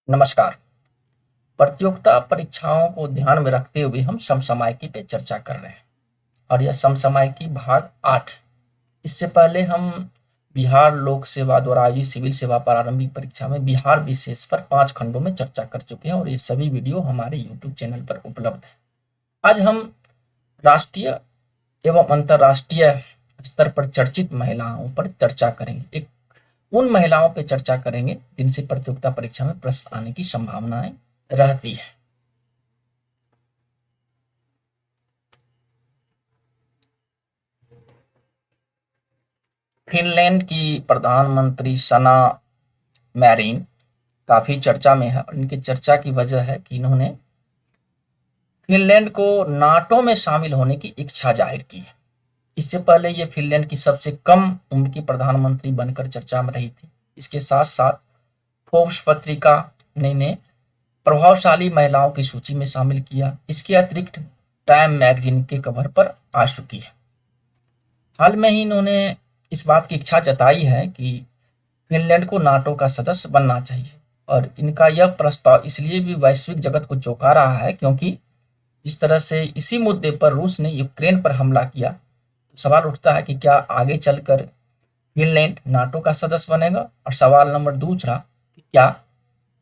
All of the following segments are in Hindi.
नमस्कार। प्रतियोगिता परीक्षाओं को ध्यान में रखते हुए हम समसामयिकी पे चर्चा कर रहे हैं और यह समसामयिकी भाग 8 है। इससे पहले हम बिहार लोक सेवा द्वारा आयोजित सिविल सेवा प्रारंभिक परीक्षा में बिहार विशेष पर 5 खंडों में चर्चा कर चुके हैं और ये सभी वीडियो हमारे YouTube चैनल पर उपलब्ध है। आज हम राष्ट्रीय एवं अंतर्राष्ट्रीय स्तर पर चर्चित महिलाओं पर चर्चा करेंगे। उन महिलाओं पर चर्चा करेंगे जिनसे प्रतियोगिता परीक्षा में प्रश्न आने की संभावनाएं रहती है। फिनलैंड की प्रधानमंत्री सना मैरिन काफी चर्चा में है और इनकी चर्चा की वजह है कि इन्होंने फिनलैंड को नाटो में शामिल होने की इच्छा जाहिर की है। इससे पहले ये फिनलैंड की सबसे कम उम्र की प्रधानमंत्री बनकर चर्चा में रही थी। इसके साथ साथ फोर्ब्स पत्रिका ने प्रभावशाली महिलाओं की सूची में शामिल किया। इसके अतिरिक्त टाइम मैगजीन के कवर पर आ चुकी है। हाल में ही इन्होंने इस बात की इच्छा जताई है कि फिनलैंड को नाटो का सदस्य बनना चाहिए और इनका यह प्रस्ताव इसलिए भी वैश्विक जगत को चौंका रहा है क्योंकि जिस तरह से इसी मुद्दे पर रूस ने यूक्रेन पर हमला किया, तो सवाल उठता है कि क्या आगे चलकर फिनलैंड नाटो का सदस्य बनेगा। और सवाल नंबर दूसरा कि क्या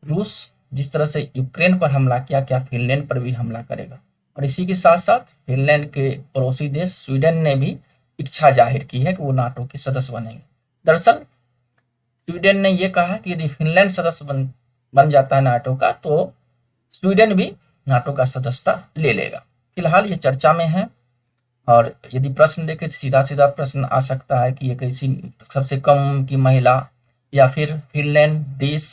रूस जिस तरह से यूक्रेन पर हमला किया, क्या फिनलैंड पर भी हमला करेगा। और इसी के साथ साथ फिनलैंड के पड़ोसी देश स्वीडन ने भी इच्छा जाहिर की है कि वो नाटो के सदस्य बनेंगे। दरअसल स्वीडन ने यह कहा कि यदि फिनलैंड सदस्य बन जाता है नाटो का, तो स्वीडन भी नाटो का सदस्यता ले लेगा। फिलहाल ये चर्चा में है और यदि प्रश्न देखें तो सीधा सीधा प्रश्न आ सकता है कि ये कैसी सबसे कम उम्र की महिला या फिर फिनलैंड देश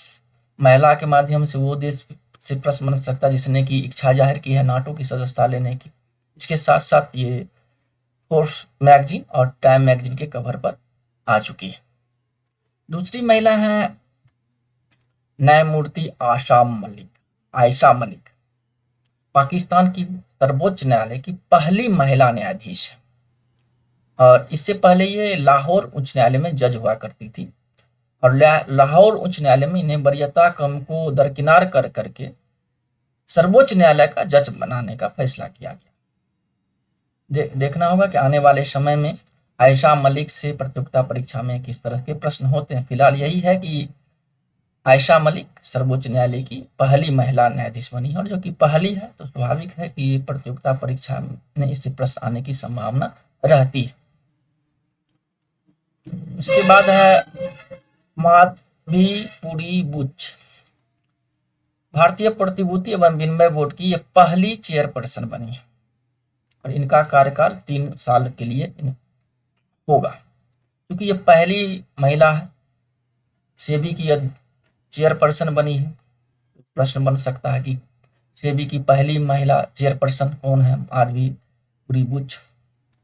महिला के माध्यम से वो देश से प्रश्न बन सकता है जिसने की इच्छा जाहिर की है नाटो की सदस्यता लेने की। इसके साथ साथ ये फोर्ब्स मैगजीन और टाइम मैगजीन के कवर पर आ चुकी है। दूसरी महिला है न्यायमूर्ति आयशा मलिक, पाकिस्तान की सर्वोच्च न्यायालय की पहली महिला न्यायाधीश है और इससे पहले ये लाहौर उच्च न्यायालय में जज हुआ करती थी और लाहौर उच्च न्यायालय में इन्हें वरीयता कम को दरकिनार कर करके सर्वोच्च न्यायालय का जज बनाने का फैसला किया गया। देखना होगा कि आने वाले समय में आयशा मलिक से प्रतियोगिता परीक्षा में किस तरह के प्रश्न होते हैं। फिलहाल यही है कि आयशा मलिक सर्वोच्च न्यायालय की पहली महिला न्यायाधीश बनी है और जो कि पहली है तो स्वाभाविक है कि प्रतियोगिता परीक्षा में इससे प्रश्न आने की संभावना रहती है। उसके बाद है माधवीपुरी बुच, भारतीय प्रतिभूति एवं विनिमय बोर्ड की यह पहली चेयरपर्सन बनी है और इनका कार्यकाल 3 साल के लिए होगा। क्योंकि ये पहली महिला है, सेबी की चेयरपर्सन बनी है, प्रश्न बन सकता है कि सेबी की पहली महिला चेयरपर्सन कौन है, माधवीपुरी बुच।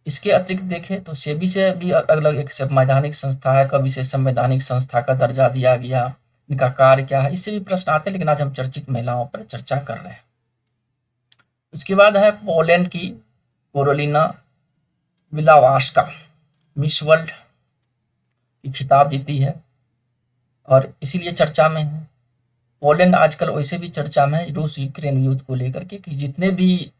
इसके अतिरिक्त देखें तो सेबी से भी अलग अलग एक संवैधानिक संस्था है, कभी से संवैधानिक संस्था का दर्जा दिया गया, इनका कार्य क्या है, इससे भी प्रश्न आते हैं, लेकिन आज हम चर्चित महिलाओं पर चर्चा कर रहे हैं। उसके बाद है पोलैंड की कोरोलिना विलावास्का, मिस वर्ल्ड की खिताब जीती है और इसीलिए चर्चा में है। पोलैंड आजकल वैसे भी चर्चा में है रूस यूक्रेन युद्ध को लेकर के कि जितने भी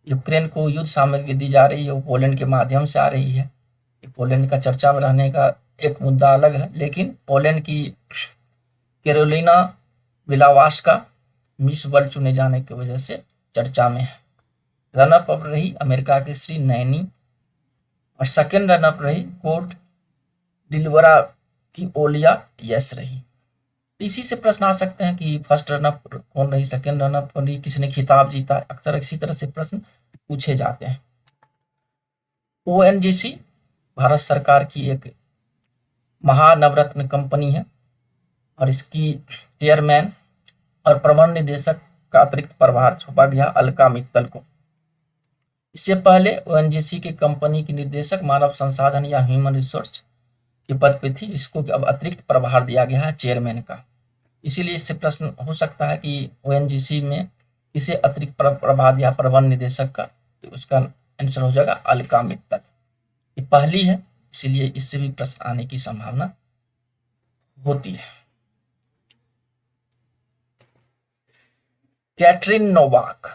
यूक्रेन को युद्ध सामग्री दी जा रही है वो पोलैंड के माध्यम से आ रही है। पोलैंड का चर्चा में रहने का एक मुद्दा अलग है, लेकिन पोलैंड की कैरोलिना विलावास्का मिस वर्ल्ड चुने जाने की वजह से चर्चा में है। रनअप अप रही अमेरिका की श्री नैनी और सेकेंड रनअप रही कोर्ट डिलवरा की ओलिया यस रही। इसी से प्रश्न आ सकते हैं कि फर्स्ट रनअप कौन रही, सेकेंड रनअप कौन रही, किसने खिताब जीता। अक्सर इसी तरह से प्रश्न पूछे जाते हैं। ओएनजीसी भारत सरकार की एक महानवरत्न कंपनी है और इसकी चेयरमैन और प्रबंध निदेशक का अतिरिक्त प्रभार सौंपा गया अलका मित्तल को। इससे पहले ओएनजीसी की कंपनी की निर्देशक मानव संसाधन या ह्यूमन रिसोर्स के पद पे थी, जिसको अब अतिरिक्त प्रभार दिया गया है चेयरमैन का। इसीलिए इससे प्रश्न हो सकता है कि ओएनजीसी में इसे अतिरिक्त प्रभार या प्रबंध निदेशक का, तो उसका आंसर हो जाएगा अलका मित्तल। ये पहली है, इसीलिए इससे भी प्रश्न आने की संभावना होती है। कैटरीन नोवाक,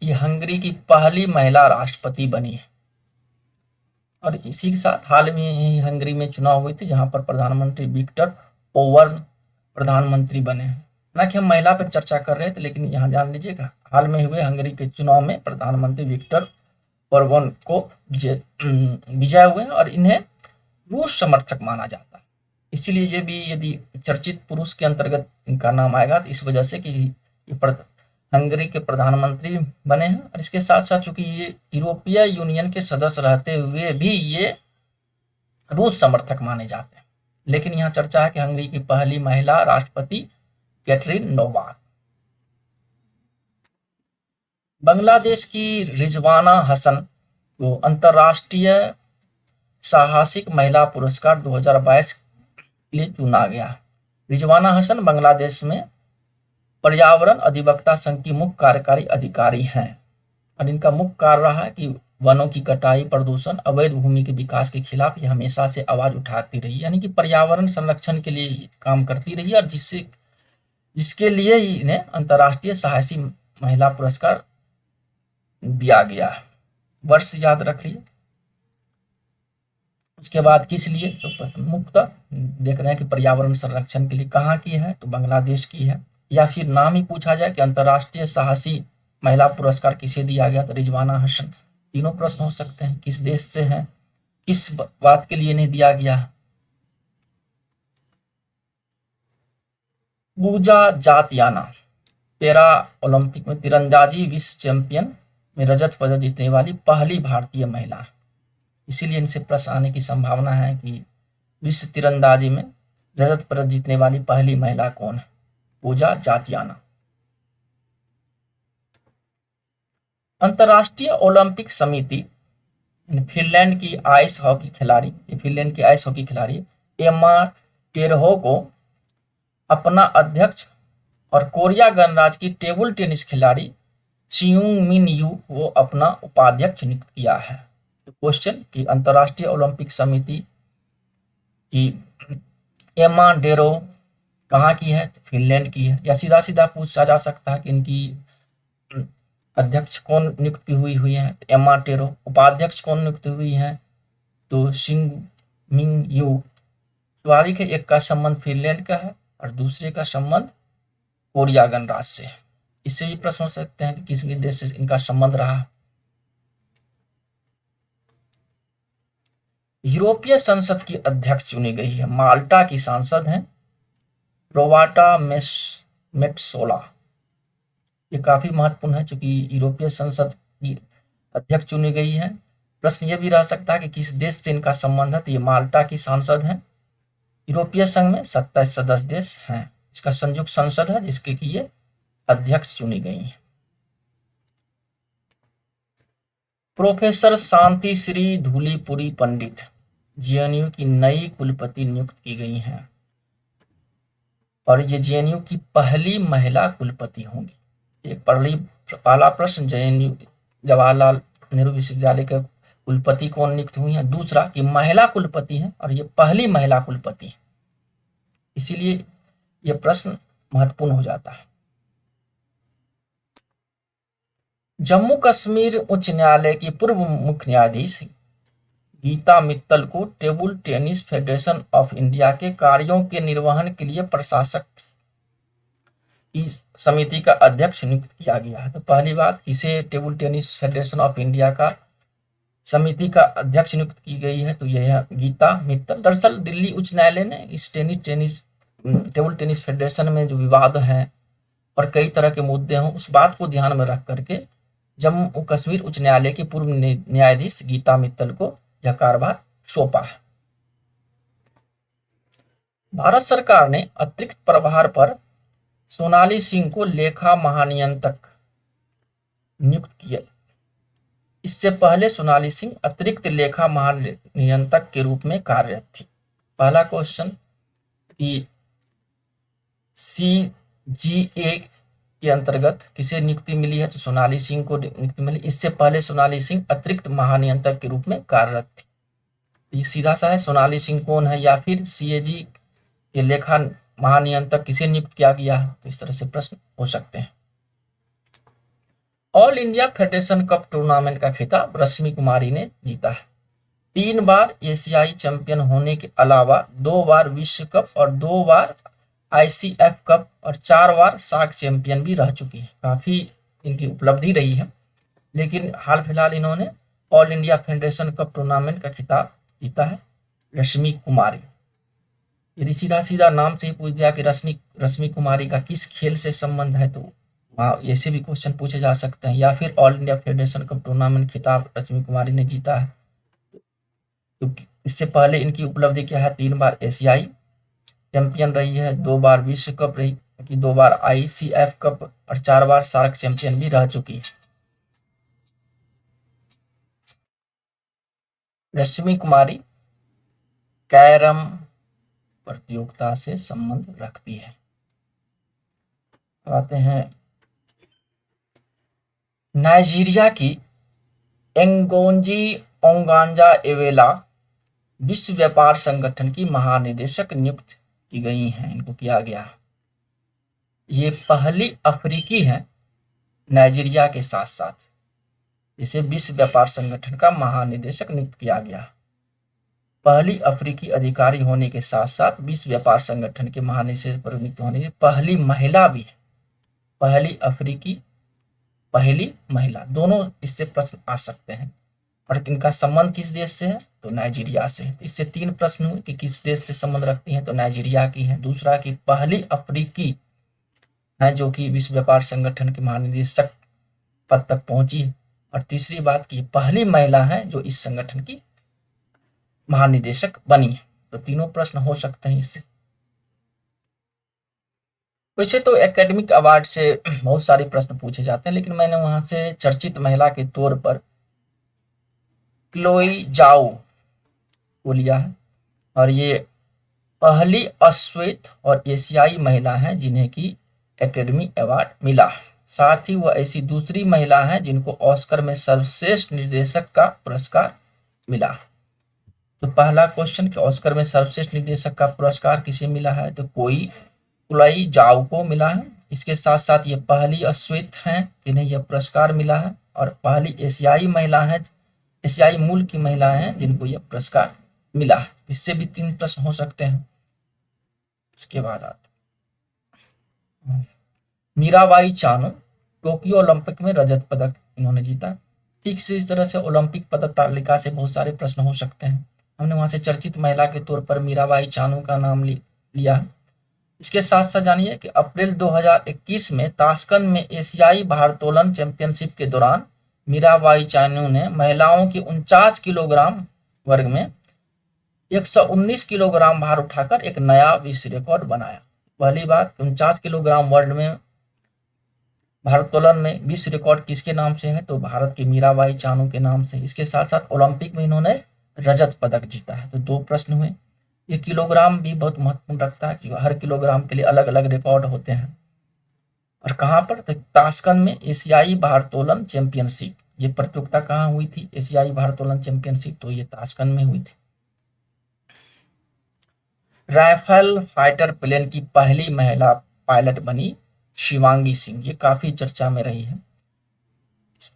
ये हंगरी की पहली महिला राष्ट्रपति बनी है। और इसी के साथ हाल में ही हंगरी में चुनाव हुए थे जहां पर प्रधानमंत्री विक्टर ओर्बन प्रधानमंत्री बने हैं। ना कि हम महिला पर चर्चा कर रहे थे, लेकिन यहाँ जान लीजिएगा हाल में हुए हंगरी के चुनाव में प्रधानमंत्री विक्टर ओर्बन को विजय हुए और इन्हें रूस समर्थक माना जाता है। इसीलिए ये भी यदि चर्चित पुरुष के अंतर्गत इनका नाम आएगा तो इस वजह से कि ये हंगरी के प्रधानमंत्री बने हैं। और इसके साथ साथ चूंकि ये यूरोपीय यूनियन के सदस्य रहते हुए भी ये रूस समर्थक माने जाते हैं। लेकिन यहाँ चर्चा है कि हंगरी की पहली महिला राष्ट्रपति कैटरीन नोवाक। बांग्लादेश की रिजवाना हसन को अंतर्राष्ट्रीय साहसिक महिला पुरस्कार 2022 के लिए चुना गया। रिजवाना हसन बांग्लादेश में पर्यावरण अधिवक्ता संघ की मुख्य कार्यकारी अधिकारी हैं और इनका मुख्य कार्य रहा है कि वनों की कटाई, प्रदूषण, अवैध भूमि के विकास के खिलाफ ये हमेशा से आवाज उठाती रही, यानी कि पर्यावरण संरक्षण के लिए काम करती रही और जिसके लिए इन्हें अंतर्राष्ट्रीय साहसी महिला पुरस्कार दिया गया। वर्ष याद रख लिए। उसके बाद किस लिए, तो मुख्यतः देख रहे हैं कि पर्यावरण संरक्षण के लिए कहाँ की है, तो बांग्लादेश की है। या फिर नाम ही पूछा जाए कि अंतर्राष्ट्रीय साहसी महिला पुरस्कार किसे दिया गया, तो रिजवाना हसन। तीनों प्रश्न हो सकते हैं, किस देश से हैं, किस बात के लिए इन्हें दिया गया। पूजा जातियाना पैरा ओलंपिक में तीरंदाजी विश्व चैंपियन में रजत पदक जीतने वाली पहली भारतीय महिला, इसीलिए इनसे प्रश्न आने की संभावना है कि विश्व तीरंदाजी में रजत पदक जीतने वाली पहली महिला कौन है, पूजा जातियाना। अंतर्राष्ट्रीय ओलंपिक समिति फिनलैंड की आइस हॉकी खिलाड़ी एम्मा टेरहो को अपना अध्यक्ष और कोरिया गणराज्य की टेबल टेनिस खिलाड़ी चियोंग मिन यू को अपना उपाध्यक्ष नियुक्त किया है। तो क्वेश्चन कि अंतर्राष्ट्रीय ओलंपिक समिति की एम्मा टेरहो कहाँ की है, तो फिनलैंड की है। या सीधा सीधा पूछा जा सकता है कि इनकी अध्यक्ष कौन नियुक्त हुई है, तो एम्मा टेरहो। उपाध्यक्ष कौन नियुक्त हुई है, तो शिंग मिंग यू। स्वाभाविक है, एक का संबंध फिनलैंड का है और दूसरे का संबंध कोरिया गणराज्य से। इससे भी प्रश्न हो सकते हैं कि किस देश से इनका संबंध रहा। यूरोपीय संसद की अध्यक्ष चुनी गई है, माल्टा की सांसद हैं रोबार्टा मेट्सोला। ये काफी महत्वपूर्ण है क्योंकि यूरोपीय संसद की अध्यक्ष चुनी गई है। प्रश्न ये भी रह सकता है कि किस देश से इनका संबंध है, तो ये माल्टा की सांसद हैं। यूरोपीय संघ में 27 सदस्य देश हैं। इसका संयुक्त संसद है जिसके की ये अध्यक्ष चुनी गई है। प्रोफेसर शांति श्री धूलीपुरी पंडित जेएनयू की नई कुलपति नियुक्त की गई हैं और ये जेएनयू की पहली महिला कुलपति होंगी। एक पहला प्रश्न, जेएनयू जवाहरलाल नेहरू विश्वविद्यालय के कुलपति कौन नियुक्त हुई है। दूसरा कि महिला कुलपति हैं और ये पहली महिला कुलपति है, इसीलिए यह प्रश्न महत्वपूर्ण हो जाता है। जम्मू कश्मीर उच्च न्यायालय की पूर्व मुख्य न्यायाधीश गीता मित्तल को table tennis federation of India के कार्यों के निर्वहन के लिए प्रशासक की समिति का अध्यक्ष नियुक्त किया गया है। तो पहली बात, इसे table tennis federation of India का समिति का अध्यक्ष नियुक्त की गई है, तो यह है गीता मित्तल। दरअसल दिल्ली उच्च न्यायालय ने इस टेबल टेनिस फेडरेशन में जो विवाद है और कई तरह के मुद्दे हों, उस बात को ध्यान में रख करके जम्मू कश्मीर उच्च न्यायालय के पूर्व न्यायाधीश गीता मित्तल को यह कार्यभार सौंपा है। भारत सरकार ने अतिरिक्त प्रभार पर सोनाली सिंह को लेखा महानियंत्रक नियुक्त किया। इससे पहले सोनाली सिंह अतिरिक्त लेखा महानियंत्रक के रूप में कार्यरत थी। पहला क्वेश्चन कि सीजीए के अंतर्गत किसे नियुक्ति मिली है, तो सोनाली सिंह को नियुक्ति मिली। इससे पहले सोनाली सिंह अतिरिक्त महानियंत्रक के रूप में कार्यरत थी। ये सीधा सा है, सोनाली सिंह कौन है या फिर सीएजी के लेखा महानियंत्रक किसे नियुक्त किया गया है, तो इस तरह से प्रश्न हो सकते हैं। All India federation cup tournament का खिताब रश्मि कुमारी ने जीता है। 3 बार एशियाई चैंपियन होने के अलावा 2 बार विश्व कप और 2 बार ICF कप और 4 बार सार्क चैंपियन भी रह चुकी है। काफी इनकी उपलब्धि रही है, लेकिन हाल फिलहाल इन्होंने all India federation cup tournament का खिताब जीता है रश्मि कुमारी। यदि सीधा सीधा नाम से ही पूछ दिया कि रश्मि कुमारी का किस खेल से संबंध है, तो वहाँ ऐसे भी क्वेश्चन पूछे जा सकते हैं। या फिर all India federation cup tournament खिताब रश्मि कुमारी ने जीता है, तो इससे पहले इनकी उपलब्धि क्या है? 3 बार एशियाई चैंपियन रही है, 2 बार विश्व कप रही, 2 बार ICF कप और 4 बार सार्क चैंपियन भी रह चुकी है। रश्मि कुमारी कैरम प्रतियोगिता से संबंध रखती है। आते हैं नाइजीरिया की एंगोंजी ओंगांजा एवेला विश्व व्यापार संगठन की महानिदेशक नियुक्त की गई हैं। इनको किया गया, ये पहली अफ्रीकी है नाइजीरिया के साथ साथ जिसे विश्व व्यापार संगठन का महानिदेशक नियुक्त किया गया। पहली अफ्रीकी अधिकारी होने के साथ साथ विश्व व्यापार संगठन के महानिदेशक पर नियुक्त होने की पहली महिला भी है। पहली अफ्रीकी, पहली महिला, दोनों इससे प्रश्न आ सकते हैं। और इनका संबंध किस देश से है? तो नाइजीरिया से है। इससे 3 प्रश्न हुए कि किस देश से संबंध रखती हैं, तो नाइजीरिया की है। दूसरा कि पहली अफ्रीकी है जो कि विश्व व्यापार संगठन के महानिदेशक पद तक पहुंची। और तीसरी बात कि पहली महिला है जो इस संगठन की महानिदेशक बनी है। तो तीनों प्रश्न हो सकते हैं इससे। वैसे तो एकेडमिक अवार्ड से बहुत सारे प्रश्न पूछे जाते हैं, लेकिन मैंने वहां से चर्चित महिला के तौर पर क्लोई जाओ को लिया है। और ये पहली अश्वेत और एशियाई महिला हैं जिन्हें की एकेडमी अवार्ड मिला। साथ ही वह ऐसी दूसरी महिला हैं जिनको ऑस्कर में सर्वश्रेष्ठ निर्देशक का पुरस्कार मिला। तो पहला क्वेश्चन कि ऑस्कर में सर्वश्रेष्ठ निर्देशक का पुरस्कार किसे मिला है, तो क्लोई जाओ को मिला है। इसके साथ साथ ये पहली अश्वेत हैं जिन्हें यह पुरस्कार मिला है, और पहली एशियाई महिला है, एशियाई मूल की महिला हैं जिनको यह पुरस्कार मिला है। इससे भी 3 प्रश्न हो सकते हैं। उसके बाद आते मीराबाई चानू, टोक्यो ओलंपिक में रजत पदक इन्होंने जीता। ठीक से इस तरह से ओलंपिक पदक तालिका से बहुत सारे प्रश्न हो सकते हैं। हमने वहां से चर्चित महिला के तौर पर मीराबाई चानू का नाम लिया है। इसके साथ साथ जानिए कि अप्रैल 2021 में ताशकंद में एशियाई भारोत्तोलन चैंपियनशिप के दौरान मीराबाई चानू ने महिलाओं के 49 किलोग्राम वर्ग में 119 किलोग्राम भार उठाकर एक नया विश्व रिकॉर्ड बनाया। पहली बात, 49 किलोग्राम वर्ल्ड में भारोत्तोलन में विश्व रिकॉर्ड किसके नाम से है, तो भारत की मीराबाई चानू के नाम से। इसके साथ साथ ओलंपिक में इन्होंने रजत पदक जीता है। तो 2 प्रश्न हुए। ये किलोग्राम भी बहुत महत्वपूर्ण रखता है क्योंकि हर किलोग्राम के लिए अलग अलग रिकॉर्ड होते हैं। और कहाँ पर, तो ताशकंद में एशियाई भारोत्तोलन चैंपियनशिप, ये प्रतियोगिता कहाँ हुई थी? एशियाई भारोत्तोलन चैंपियनशिप, तो ये ताशकंद में हुई थी। राइफल फाइटर प्लेन की पहली महिला पायलट बनी शिवांगी सिंह, ये काफी चर्चा में रही है।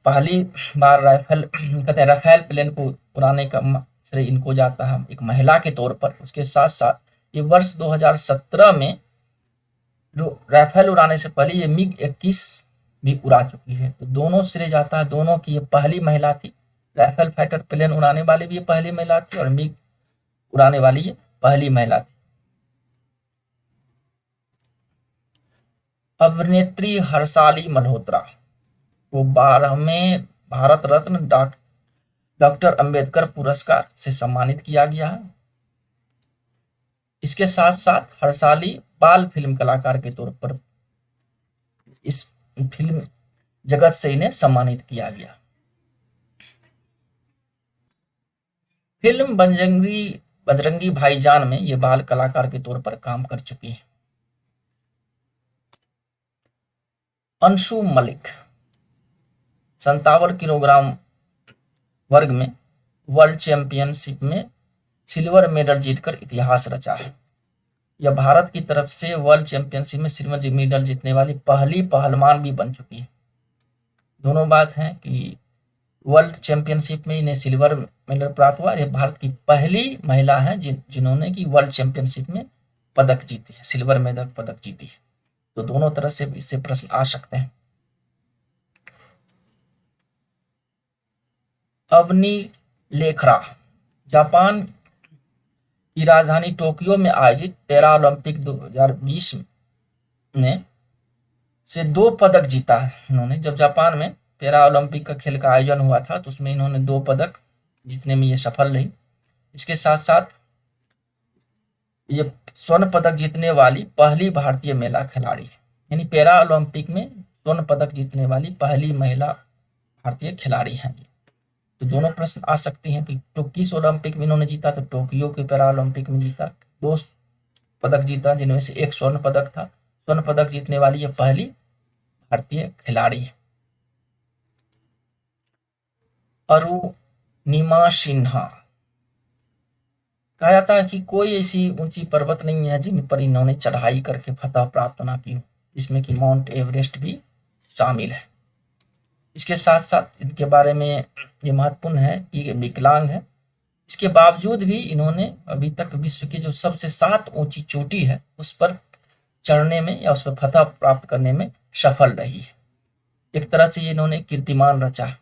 पहली बार राफेल प्लेन को उड़ाने का श्रेय इनको जाता है एक महिला के तौर पर। उसके साथ साथ ये वर्ष 2017 में राफेल उड़ाने से पहले ये MiG-21 भी उड़ा चुकी है। तो दोनों श्रेय जाता है, दोनों की ये पहली महिला थी। राफेल फाइटर प्लेन उड़ाने वाली भी ये पहली महिला थी और MiG उड़ाने वाली ये पहली महिला थी। अभिनेत्री हर्षाली मल्होत्रा को 12वें भारत रत्न डॉक्टर अंबेडकर पुरस्कार से सम्मानित किया गया है। इसके साथ साथ हर्षाली बाल फिल्म कलाकार के तौर पर इस फिल्म जगत से इन्हें सम्मानित किया गया। फिल्म बजरंगी भाईजान में ये बाल कलाकार के तौर पर काम कर चुकी है। अंशु मलिक 57 किलोग्राम वर्ग में वर्ल्ड चैंपियनशिप में सिल्वर मेडल जीतकर इतिहास रचा है। यह भारत की तरफ से वर्ल्ड चैंपियनशिप में सिल्वर मेडल जीतने वाली पहली पहलवान भी बन चुकी है। दोनों बात है कि वर्ल्ड चैंपियनशिप में इन्हें सिल्वर मेडल प्राप्त हुआ। ये भारत की पहली महिला है जिन्होंने कि वर्ल्ड चैंपियनशिप में पदक जीती है, सिल्वर मेडल पदक जीती है। तो दोनों तरह से इससे प्रश्न आ सकते हैं। अवनी लेखरा जापान की राजधानी टोक्यो में आयोजित पैरा ओलंपिक 2020 में से 2 पदक जीता है इन्होंने। जब जापान में पैरा ओलंपिक का खेल का आयोजन हुआ था तो उसमें इन्होंने 2 पदक जीतने में ये सफल रही। इसके साथ साथ ये स्वर्ण पदक जीतने वाली पहली भारतीय महिला खिलाड़ी है, यानी पैरा ओलंपिक में स्वर्ण पदक जीतने वाली पहली महिला भारतीय खिलाड़ी हैं। तो दोनों प्रश्न आ सकते हैं कि तो किस ओलंपिक में इन्होंने जीता, तो टोक्यो के पैरा ओलंपिक में जीता। 2 पदक जीता जिनमें से एक स्वर्ण पदक था। स्वर्ण पदक जीतने वाली ये पहली भारतीय खिलाड़ी है। अरुणिमा सिन्हा कहा जाता है कि कोई ऐसी ऊंची पर्वत नहीं है जिन पर इन्होंने चढ़ाई करके फतह प्राप्त ना की हो, इसमें कि माउंट एवरेस्ट भी शामिल है। इसके साथ साथ इनके बारे में ये महत्वपूर्ण है कि विकलांग है, इसके बावजूद भी इन्होंने अभी तक विश्व की जो सबसे 7 ऊंची चोटी है उस पर चढ़ने में या उस पर फतह प्राप्त करने में सफल रही है। एक तरह से इन्होंने कीर्तिमान रचा है।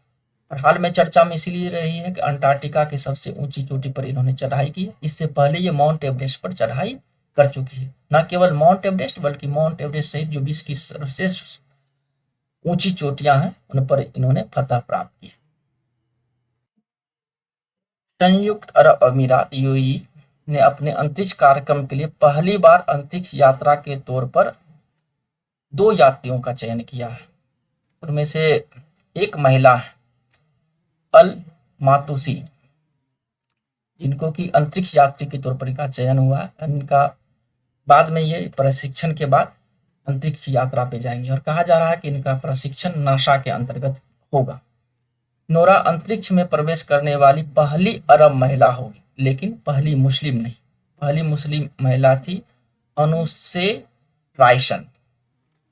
और हाल में चर्चा में इसलिए रही है कि अंटार्कटिका के सबसे ऊंची चोटी पर इन्होंने चढ़ाई की है। इससे पहले ये माउंट एवरेस्ट पर चढ़ाई कर चुकी है। न केवल माउंट एवरेस्ट बल्कि माउंट एवरेस्ट सहित जो विश्व की सर्वश्रेष्ठ ऊंची चोटियां हैं उन पर इन्होंने फतह प्राप्त की। संयुक्त अरब अमीरात यूएई ने अपने अंतरिक्ष कार्यक्रम के लिए पहली बार अंतरिक्ष यात्रा के तौर पर 2 यात्रियों का चयन किया है। उनमें से एक महिला है अल मातूसी, इनको की अंतरिक्ष यात्री के तौर पर इनका चयन हुआ है। इनका बाद में ये प्रशिक्षण के बाद अंतरिक्ष यात्रा पे जाएंगे और कहा जा रहा है कि इनका प्रशिक्षण नासा के अंतर्गत होगा। नोरा अंतरिक्ष में प्रवेश करने वाली पहली अरब महिला होगी, लेकिन पहली मुस्लिम नहीं। पहली मुस्लिम महिला थी अनुसे रायसन।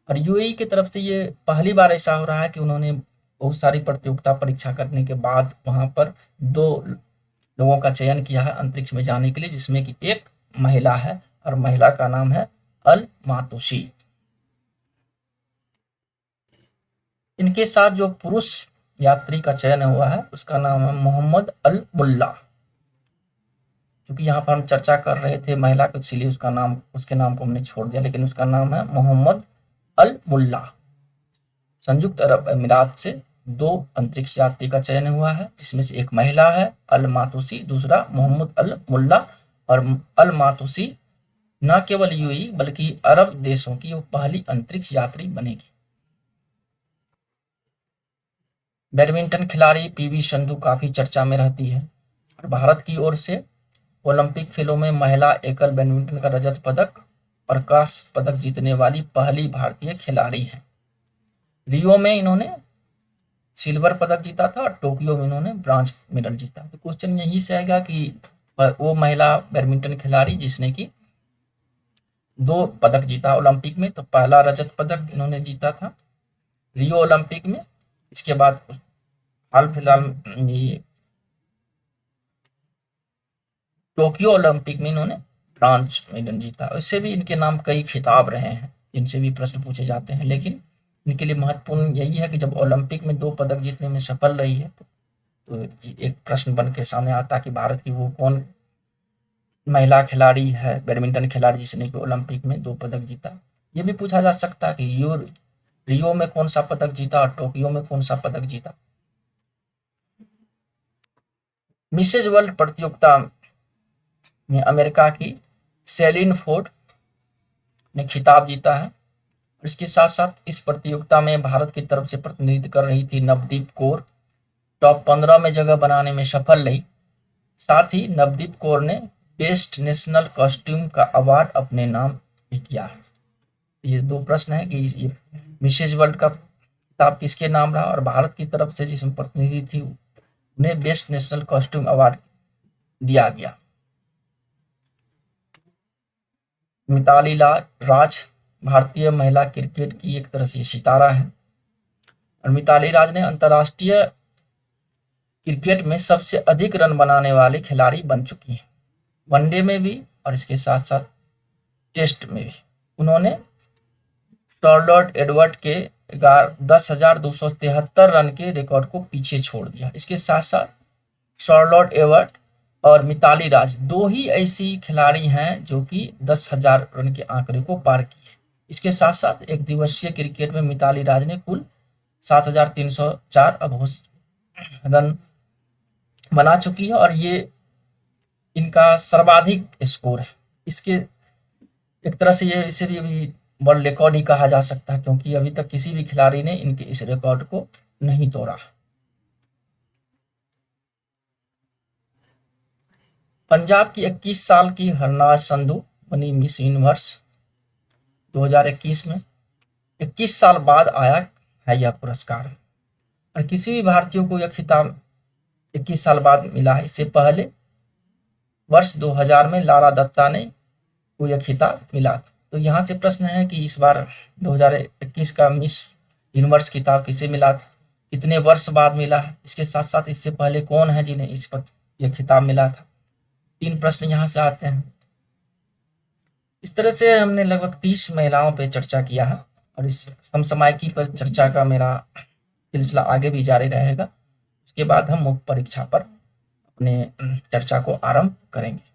और यूएई की तरफ से ये पहली बार ऐसा हो रहा है कि उन्होंने बहुत सारी प्रतियोगिता परीक्षा करने के बाद वहां पर 2 लोगों का चयन किया है अंतरिक्ष में जाने के लिए, जिसमें कि एक महिला है और महिला का नाम है अल मातूसी। इनके साथ जो पुरुष यात्री का चयन हुआ है उसका नाम है मोहम्मद अल मुल्ला। क्योंकि यहाँ पर हम चर्चा कर रहे थे महिला को, इसलिए उसके नाम को हमने छोड़ दिया, लेकिन उसका नाम है मोहम्मद अल मुल्ला। संयुक्त अरब अमीरात से 2 अंतरिक्ष यात्री का चयन हुआ है, जिसमें से एक महिला है अल मातूसी, दूसरा मोहम्मद अल मुल्ला। और अल मातूसी न केवल यूएई बल्कि अरब देशों की वो पहली अंतरिक्ष यात्री बनेगी। बैडमिंटन खिलाड़ी पीवी संधू काफी चर्चा में रहती है और भारत की ओर से ओलंपिक खेलों में महिला एकल बैडमिंटन का रजत पदक और कांस्य पदक जीतने वाली पहली भारतीय खिलाड़ी है। रियो में इन्होंने सिल्वर पदक जीता था और टोक्यो में इन्होंने ब्रॉन्ज मेडल जीता। तो क्वेश्चन यही से आएगा कि वो महिला बैडमिंटन खिलाड़ी जिसने की 2 पदक जीता ओलंपिक में, तो पहला रजत पदक इन्होंने जीता था रियो ओलंपिक में। इसके बाद हाल फिलहाल टोक्यो ओलंपिक में इन्होंने ब्रॉन्ज मेडल जीता। इससे भी इनके नाम कई खिताब रहे हैं जिनसे भी प्रश्न पूछे जाते हैं, लेकिन इनके लिए महत्वपूर्ण यही है कि जब ओलंपिक में 2 पदक जीतने में सफल रही है तो एक प्रश्न बन के सामने आता कि भारत की वो कौन महिला खिलाड़ी है, बैडमिंटन खिलाड़ी जिसने कि ओलंपिक में 2 पदक जीता। ये भी पूछा जा सकता है कि रियो में कौन सा पदक जीता और टोक्यो में कौन सा पदक जीता। मिसेज वर्ल्ड प्रतियोगिता में अमेरिका की सेलिन फोर्ड ने खिताब जीता है। इसके साथ साथ इस प्रतियोगिता में भारत की तरफ से प्रतिनिधित्व कर रही थी नवदीप कौर, टॉप 15 में जगह बनाने में सफल रही। साथ ही नवदीप कौर ने बेस्ट नेशनल कॉस्ट्यूम का अवार्ड अपने नाम भी किया है। ये 2 प्रश्न है कि ये मिसेज वर्ल्ड का खिताब किसके नाम रहा और भारत की तरफ से जिसमें प्रतिनिधि थी उन्हें बेस्ट नेशनल कॉस्ट्यूम अवार्ड दिया गया। मिताली राज भारतीय महिला क्रिकेट की एक तरह से सितारा है और मिताली राज ने अंतर्राष्ट्रीय क्रिकेट में सबसे अधिक रन बनाने वाले खिलाड़ी बन चुकी हैं, वनडे में भी और इसके साथ साथ टेस्ट में भी। उन्होंने चार्लोट एडवर्ड के 10,273 रन के रिकॉर्ड को पीछे छोड़ दिया। इसके साथ साथ चार्लोट एडवर्ड और मिताली राज दो ही ऐसी खिलाड़ी हैं जो कि 10,000 रन के आंकड़े को पार की है। इसके साथ साथ एक दिवसीय क्रिकेट में मिताली राज ने कुल 7,304 अघोषित रन बना चुकी है और ये इनका सर्वाधिक स्कोर है। इसके एक तरह से ये इसे भी अभी वर्ल्ड रिकॉर्ड ही कहा जा सकता है, क्योंकि अभी तक किसी भी खिलाड़ी ने इनके इस रिकॉर्ड को नहीं तोड़ा। पंजाब की 21 साल की हरनाज संधू बनी मिस यूनिवर्स 2021 में। 21 साल बाद आया है यह पुरस्कार और किसी भी भारतीय को यह खिताब 21 साल बाद मिला है। इससे पहले वर्ष 2000 में लारा दत्ता ने को यह खिताब मिला था। तो यहाँ से प्रश्न है कि इस बार 2021 का मिस यूनिवर्स खिताब किसे मिला था, कितने वर्ष बाद मिला है, इसके साथ साथ इससे पहले कौन है जिन्हें इस पर यह खिताब मिला था। 3 प्रश्न यहाँ से आते हैं। इस तरह से हमने लगभग 30 महिलाओं पर चर्चा किया है और इस समसामयिकी पर चर्चा का मेरा सिलसिला आगे भी जारी रहेगा। उसके बाद हम मुख्य परीक्षा पर अपने चर्चा को आरंभ करेंगे।